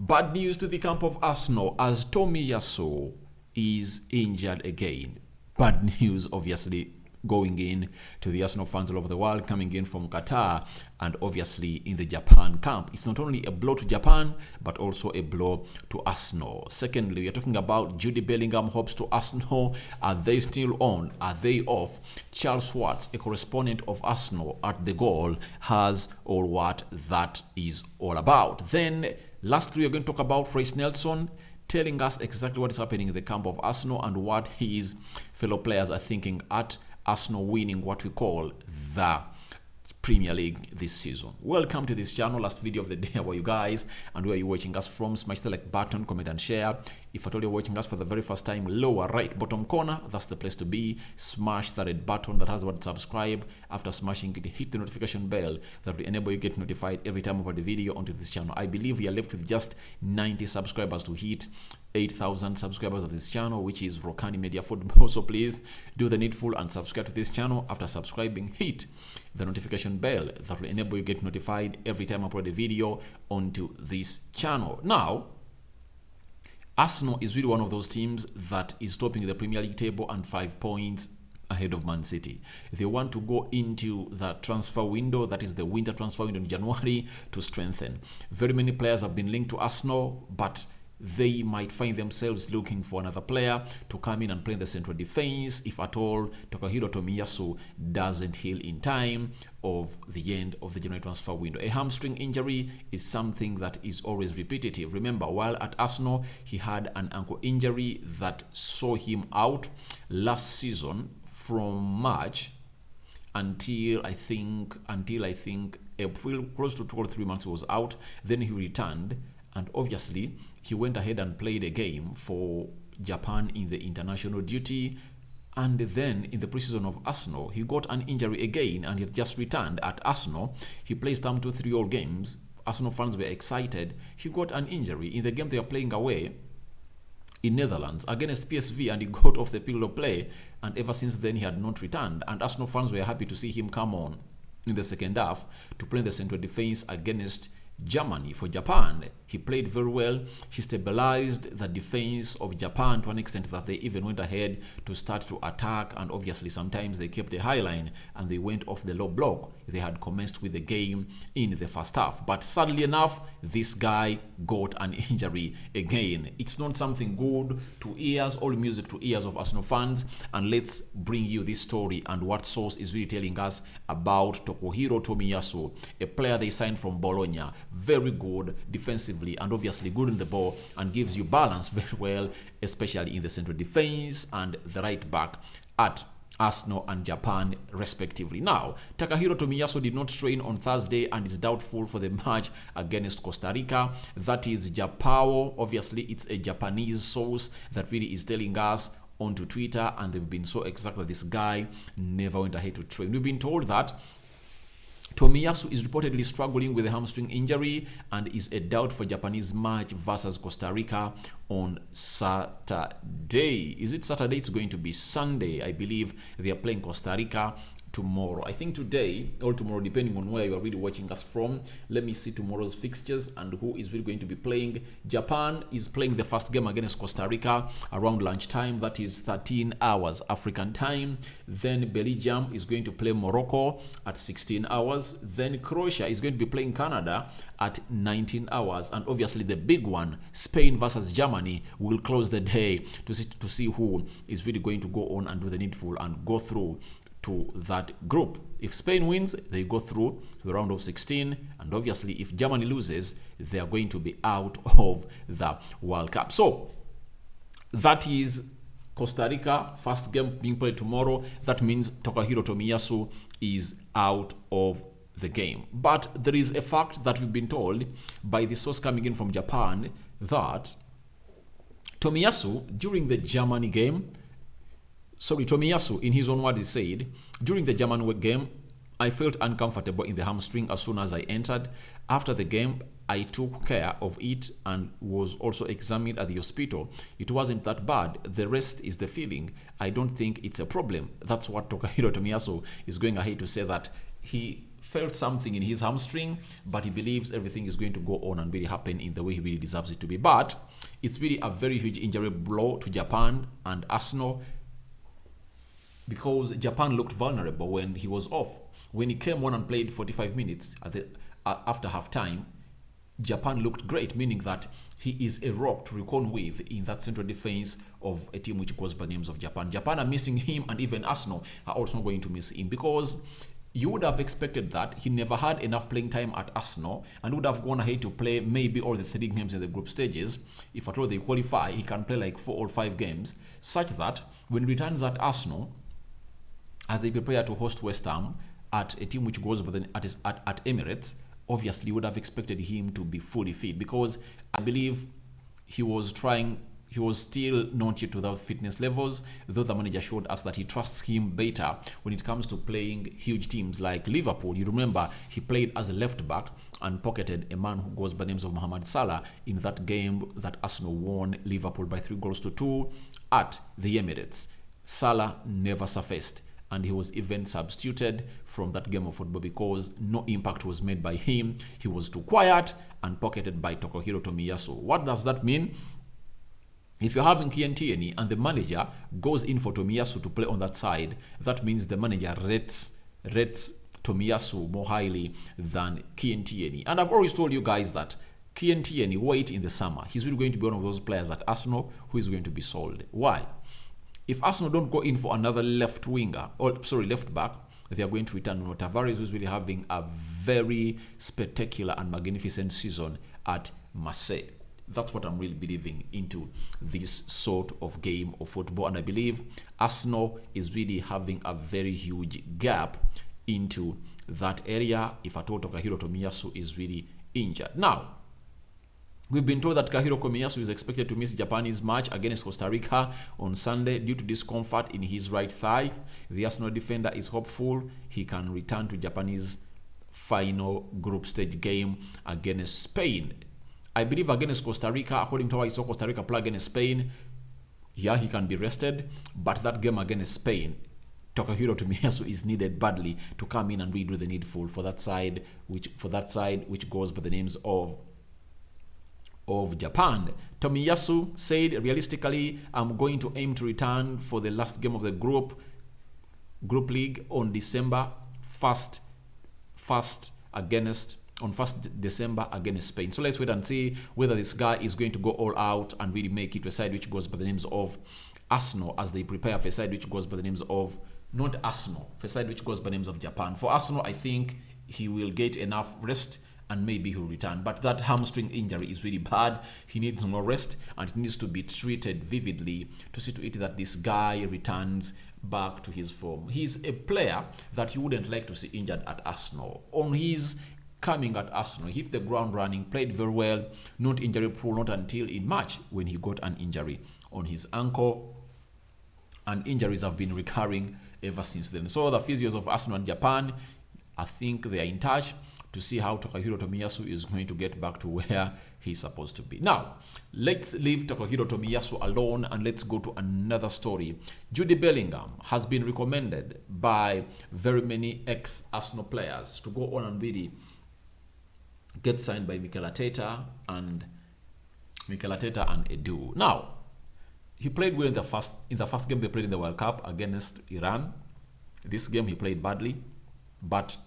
Bad news to the camp of Arsenal as Tomiyasu is injured again. Bad news, obviously, going in to the Arsenal fans all over the world, coming in from Qatar and obviously in the Japan camp. It's not only a blow to Japan, but also a blow to Arsenal. Secondly, we are talking about Jude Bellingham hopes to Arsenal. Are they still on? Are they off? Charles Schwartz, a correspondent of Arsenal at the goal, has all what that is all about. Then, lastly, we're going to talk about Reiss Nelson, telling us exactly what is happening in the camp of Arsenal and what his fellow players are thinking at Arsenal winning what we call the Premier League this season. Welcome to this channel. Last video of the day. How are you guys? And where are you watching us from? Smash the like button, comment and share. If at all you're watching us for the very first time, lower right bottom corner, that's the place to be. Smash that red button that has the word subscribe. After smashing it, hit the notification bell that will enable you to get notified every time I put a video onto this channel. I believe we are left with just 90 subscribers to hit 8,000 subscribers of this channel, which is Rokani Media Football. So please do the needful and subscribe to this channel. After subscribing, hit the notification bell that will enable you to get notified every time I upload a video onto this channel. Now, Arsenal is really one of those teams that is topping the Premier League table and 5 points ahead of Man City. They want to go into the transfer window, that is the winter transfer window in January, to strengthen. Very many players have been linked to Arsenal, but they might find themselves looking for another player to come in and play in the central defense if at all Tomiyasu doesn't heal in time of the end of the January transfer window. A hamstring injury is something that is always repetitive. Remember, while at Arsenal, he had an ankle injury that saw him out last season from March until I think April, close to 2 or 3 months he was out. Then he returned, and obviously he went ahead and played a game for Japan in the international duty. And then in the preseason of Arsenal, he got an injury again and he had just returned at Arsenal. He plays some 2-3 all games. Arsenal fans were excited. He got an injury in the game they are playing away in Netherlands against PSV, and he got off the field of play. And ever since then, he had not returned. And Arsenal fans were happy to see him come on in the second half to play in the central defense against Germany. For Japan, he played very well. He stabilized the defense of Japan to an extent that they even went ahead to start to attack, and obviously sometimes they kept the high line and they went off the low block. They had commenced with the game in the first half, but sadly enough, this guy got an injury again. It's not something good to ears, all music to ears of Arsenal fans. And let's bring you this story and what source is really telling us about Tomiyasu, a player they signed from Bologna. Very good defensively and obviously good in the ball and gives you balance very well, especially in the central defense and the right back at Arsenal and Japan respectively. Now, Tomiyasu did not train on Thursday and is doubtful for the match against Costa Rica. That is Japao. Obviously, it's a Japanese source that really is telling us onto Twitter, and they've been so exact that this guy never went ahead to train. We've been told that Tomiyasu is reportedly struggling with a hamstring injury and is a doubt for Japanese match versus Costa Rica on Saturday. Is it Saturday? It's going to be Sunday. I believe they are playing Costa Rica tomorrow. I think today or tomorrow, depending on where you are really watching us from. Let me see tomorrow's fixtures and who is really going to be playing. Japan is playing the first game against Costa Rica around lunchtime. That is 13 hours African time. Then Belgium is going to play Morocco at 16 hours. Then Croatia is going to be playing Canada at 19 hours. And obviously the big one, Spain versus Germany, will close the day to see who is really going to go on and do the needful and go through to that group. If Spain wins, they go through to the round of 16, and obviously if Germany loses, they are going to be out of the World Cup. So that is Costa Rica, first game being played tomorrow. That means Tomiyasu is out of the game. But there is a fact that we've been told by the source coming in from Japan that Tomiyasu, during the Germany game, Tomiyasu, in his own words, he said, during the German game, I felt uncomfortable in the hamstring as soon as I entered. After the game, I took care of it and was also examined at the hospital. It wasn't that bad. The rest is the feeling. I don't think it's a problem. That's what Tomiyasu is going ahead to say, that he felt something in his hamstring, but he believes everything is going to go on and really happen in the way he really deserves it to be. But it's really a very huge injury blow to Japan and Arsenal, because Japan looked vulnerable when he was off. When he came on and played 45 minutes after half-time, Japan looked great, meaning that he is a rock to reckon with in that central defense of a team which goes by the names of Japan. Japan are missing him, and even Arsenal are also going to miss him, because you would have expected that he never had enough playing time at Arsenal and would have gone ahead to play maybe all the 3 games in the group stages. If at all they qualify, he can play like 4 or 5 games, such that when he returns at Arsenal, as they prepare to host West Ham at a team which goes at Emirates, obviously you would have expected him to be fully fit, because I believe he was still not yet without fitness levels, though the manager showed us that he trusts him better when it comes to playing huge teams like Liverpool. You remember he played as a left back and pocketed a man who goes by the names of Mohamed Salah in that game that Arsenal won Liverpool by 3-2 at the Emirates. Salah never surfaced, and he was even substituted from that game of football because no impact was made by him. He was too quiet and pocketed by Tomohiro Tomiyasu. What does that mean? If you're having Kieran Tierney and the manager goes in for Tomiyasu to play on that side, that means the manager rates Tomiyasu more highly than Kieran Tierney. And I've always told you guys that Kieran Tierney, wait in the summer. He's really going to be one of those players at Arsenal who is going to be sold. Why? If Arsenal don't go in for another left back, they are going to return Nuno Tavares, who's really having a very spectacular and magnificent season at Marseille. That's what I'm really believing into this sort of game of football. And I believe Arsenal is really having a very huge gap into that area if at all Takahiro Tomiyasu is really injured. Now, we've been told that Takahiro Tomiyasu is expected to miss Japanese match against Costa Rica on Sunday due to discomfort in his right thigh. The Arsenal defender is hopeful he can return to Japanese final group stage game against Spain. I believe against Costa Rica, according to how I saw Costa Rica play against Spain, yeah, he can be rested. But that game against Spain, Takahiro Tomiyasu is needed badly to come in and redo the needful for that side, which goes by the names of Japan. Tomiyasu said, realistically, I'm going to aim to return for the last game of the group league on December 1st on 1st December against Spain. So let's wait and see whether this guy is going to go all out and really make it to a side which goes by the names of Arsenal, as they prepare for a side which goes by the names of, not Arsenal, for a side which goes by the names of Japan. For Arsenal, I think he will get enough rest and maybe he'll return. But that hamstring injury is really bad. He needs more rest and it needs to be treated vividly to see to it that this guy returns back to his form. He's a player that you wouldn't like to see injured at Arsenal. On his coming at Arsenal, he hit the ground running, played very well, not injury prone, not until in March when he got an injury on his ankle, and injuries have been recurring ever since then. So the physios of Arsenal and Japan, I think they are in touch to see how Takahiro Tomiyasu is going to get back to where he's supposed to be. Now, let's leave Takahiro Tomiyasu alone and let's go to another story. Jude Bellingham has been recommended by very many ex-Arsenal players to go on and really get signed by Mikel Arteta and Edu. Now, he played well in the first game they played in the World Cup against Iran. This game he played badly, but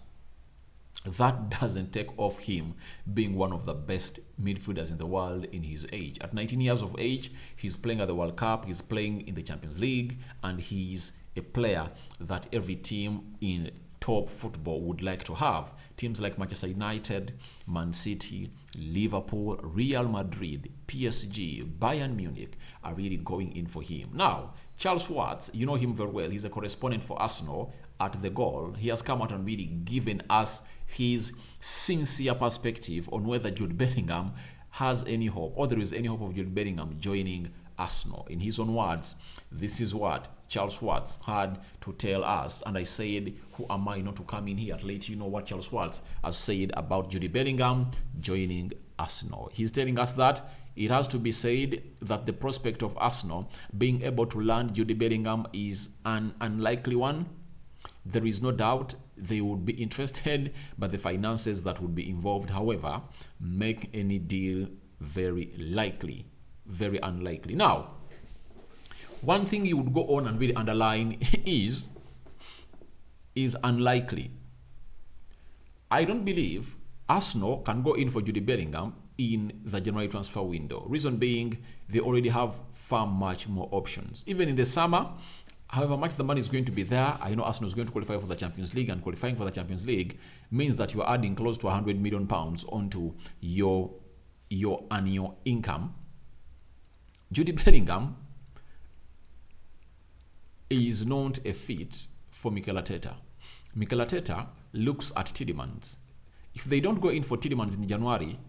that doesn't take off him being one of the best midfielders in the world in his age. At 19 years of age, he's playing at the World Cup, he's playing in the Champions League, and he's a player that every team in top football would like to have. Teams like Manchester United, Man City, Liverpool, Real Madrid, PSG, Bayern Munich are really going in for him. Now, Charles Watts, you know him very well. He's a correspondent for Arsenal at The Goal. He has come out and really given us his sincere perspective on whether Jude Bellingham has any hope, or there is any hope of Jude Bellingham joining Arsenal. In his own words, this is what Charles Watts had to tell us, and I said, who am I not to come in here to let you know what Charles Watts has said about Jude Bellingham joining Arsenal. He's telling us that it has to be said that the prospect of Arsenal being able to land Jude Bellingham is an unlikely one. There is no doubt they would be interested, but the finances that would be involved, however, make any deal very unlikely. Now, one thing you would go on and really underline is unlikely. I don't believe Arsenal can go in for Jude Bellingham in the January transfer window. Reason being, they already have far much more options. Even in the summer, however much the money is going to be there, I know Arsenal is going to qualify for the Champions League, and qualifying for the Champions League means that you are adding close to £100 million onto your annual income. Jude Bellingham is not a fit for Mikel Arteta. Mikel Arteta looks at Tielemans. If they don't go in for Tielemans in January,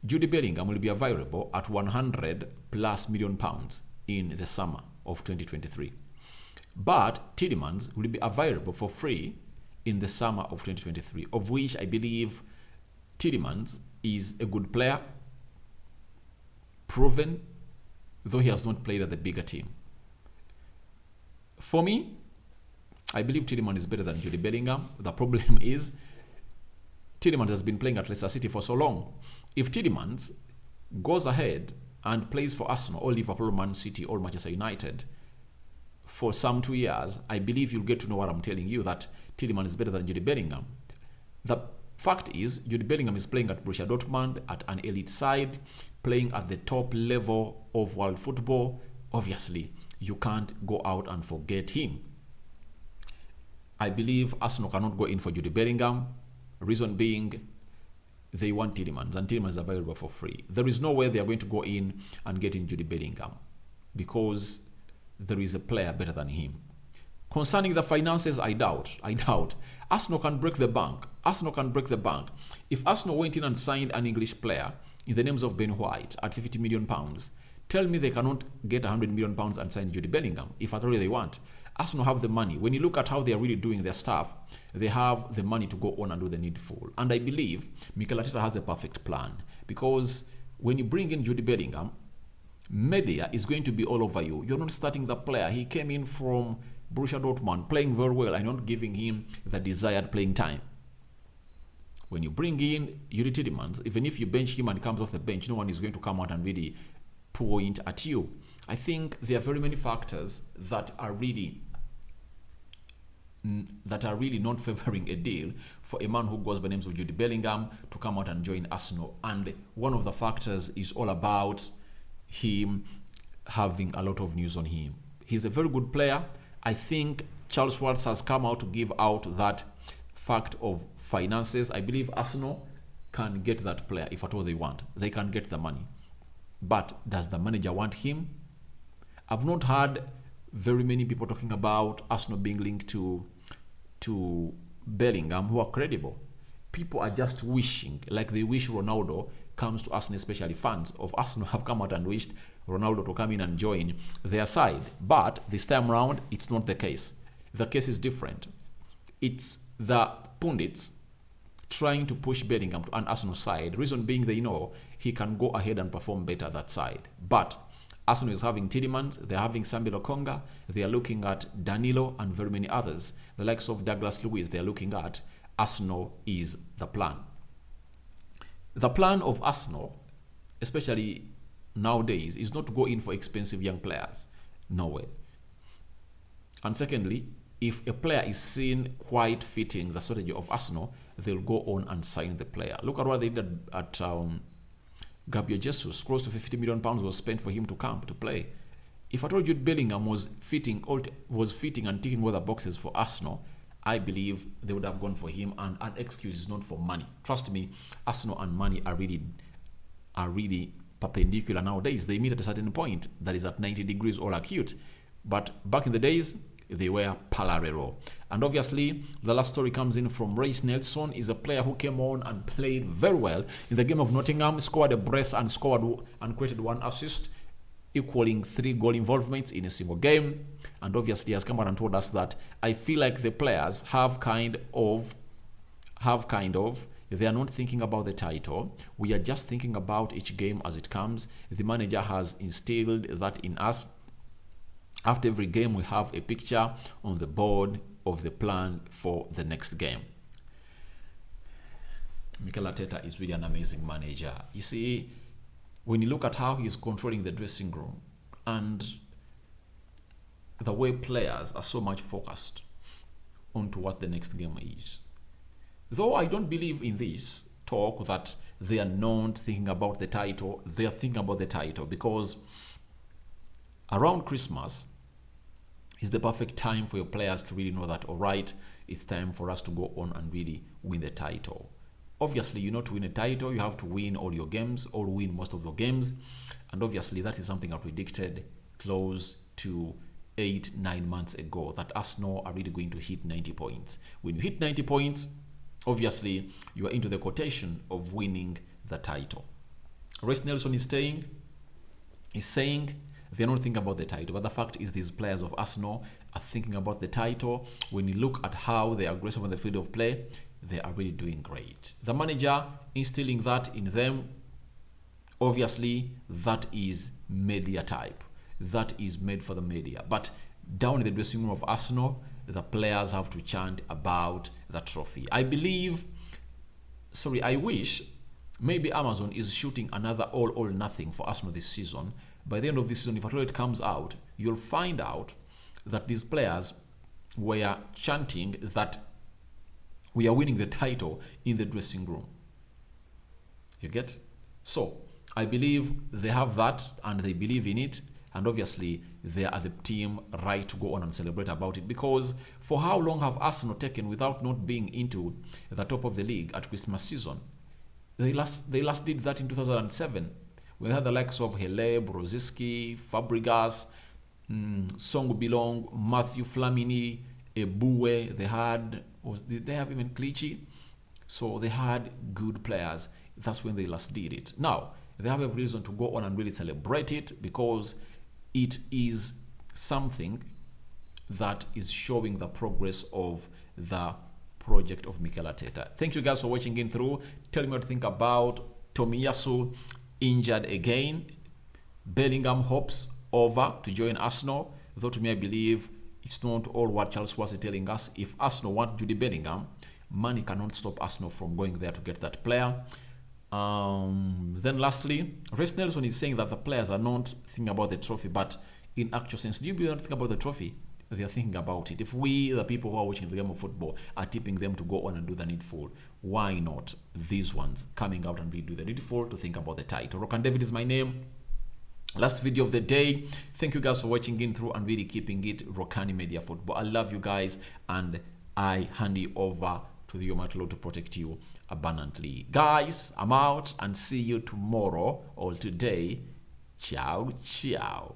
Jude Bellingham will be available at £100+ million in the summer of 2023. But Tielemans will be available for free in the summer of 2023, of which I believe Tielemans is a good player, proven, though he has not played at the bigger team. For me, I believe Tielemans is better than Jude Bellingham. The problem is Tielemans has been playing at Leicester City for so long. If Tielemans goes ahead and plays for Arsenal or Liverpool, Man City or Manchester United for some 2 years, I believe you'll get to know what I'm telling you, that Tielemans is better than Jude Bellingham. The fact is, Jude Bellingham is playing at Borussia Dortmund at an elite side, playing at the top level of world football. Obviously, you can't go out and forget him. I believe Arsenal cannot go in for Jude Bellingham. Reason being, they want Tielemans, and Tielemans is available for free. There is no way they are going to go in and get in Jude Bellingham because there is a player better than him. Concerning the finances, I doubt. Arsenal can break the bank. If Arsenal went in and signed an English player in the names of Ben White at £50 million, tell me they cannot get £100 million and sign Jude Bellingham if at all they want. Arsenal have the money. When you look at how they are really doing their stuff, they have the money to go on and do the needful. And I believe Mikel Arteta has a perfect plan, because when you bring in Jude Bellingham, media is going to be all over you. You're not starting the player. He came in from Borussia Dortmund playing very well and not giving him the desired playing time. When you bring in Jude Tielemans, even if you bench him and he comes off the bench, no one is going to come out and really point at you. I think there are very many factors that are really not favoring a deal for a man who goes by the names of Jude Bellingham to come out and join Arsenal. And one of the factors is all about him having a lot of news on him. He's a very good player. I think Charles Watts has come out to give out that fact of finances. I believe Arsenal can get that player if at all they want. They can get the money. But does the manager want him? I've not heard very many people talking about Arsenal being linked to Bellingham who are credible. People are just wishing, like they wish Ronaldo comes to Arsenal, especially fans of Arsenal have come out and wished Ronaldo to come in and join their side. But this time around, it's not the case. The case is different. It's the pundits trying to push Bellingham to an Arsenal side. Reason being, they know he can go ahead and perform better that side. But Arsenal is having Tielemans, they're having Samuel Okonga, they are looking at Danilo and very many others. The likes of Douglas Luiz, they are looking at. Arsenal is the plan. The plan of Arsenal, especially nowadays, is not to go in for expensive young players. No way. And secondly, if a player is seen quite fitting the strategy of Arsenal, they'll go on and sign the player. Look at what they did at Gabriel Jesus. Close to £50 million was spent for him to come to play. If I told you Bellingham was fitting and ticking all the boxes for Arsenal, I believe they would have gone for him, and an excuse is not for money. Trust me, Arsenal and money are really perpendicular nowadays. They meet at a certain point that is at 90 degrees or acute. But back in the days, they were parallel. And obviously, the last story comes in from Reiss. Nelson is a player who came on and played very well in the game of Nottingham, scored a brace and created 1 assist, equaling 3 goal involvements in a single game. And obviously has come out and told us that I feel like the players have kind of they are not thinking about the title. We are just thinking about each game as it comes. The manager has instilled that in us. After every game, we have a picture on the board of the plan for the next game. Mikel Arteta is really an amazing manager. You see, when you look at how he is controlling the dressing room and the way players are so much focused onto what the next game is. Though I don't believe in this talk that they are not thinking about the title, they are thinking about the title because around Christmas is the perfect time for your players to really know that, all right, it's time for us to go on and really win the title. Obviously, you know, to win a title, you have to win all your games or win most of your games. And obviously, that is something I predicted close to 8-9 months ago, that Arsenal are really going to hit 90 points. When you hit 90 points, obviously, you are into the quotation of winning the title. Reiss Nelson is saying they're not thinking about the title, but the fact is these players of Arsenal are thinking about the title. When you look at how they are aggressive on the field of play, they are really doing great. The manager instilling that in them, obviously, that is media type. That is made for the media. But down in the dressing room of Arsenal, the players have to chant about the trophy. I wish maybe Amazon is shooting another all or nothing for Arsenal this season. By the end of this season, if at all it comes out, you'll find out that these players were chanting that we are winning the title in the dressing room. You get? So, I believe they have that and they believe in it. And obviously, they are the team right to go on and celebrate about it. Because for how long have Arsenal taken without not being into the top of the league at Christmas season? They last did that in 2007. We had the likes of Hele, Broziski, Fabregas, Song Bilong, Matthew Flamini, Ebue. Did they have even Clichy? So they had good players. That's when they last did it. Now, they have a reason to go on and really celebrate it because it is something that is showing the progress of the project of Mikel Arteta. Thank you guys for watching in through. Tell me what you think about Tomiyasu injured again. Bellingham hopes over to join Arsenal. Though to me, I believe it's not all what Charles was telling us. If Arsenal want Jude Bellingham, money cannot stop Arsenal from going there to get that player. Then lastly, Reiss Nelson is saying that the players are not thinking about the trophy, but in actual sense, do you believe they think about the trophy? They are thinking about it. If we, the people who are watching the game of football, are tipping them to go on and do the needful, why not these ones coming out and redo the needful to think about the title? Rokani David is my name. Last video of the day. Thank you guys for watching in through and really keeping it Rokani Media Football. I love you guys and I hand you over to the Almighty Lord to protect you abundantly. Guys, I'm out and see you tomorrow or today. Ciao, ciao.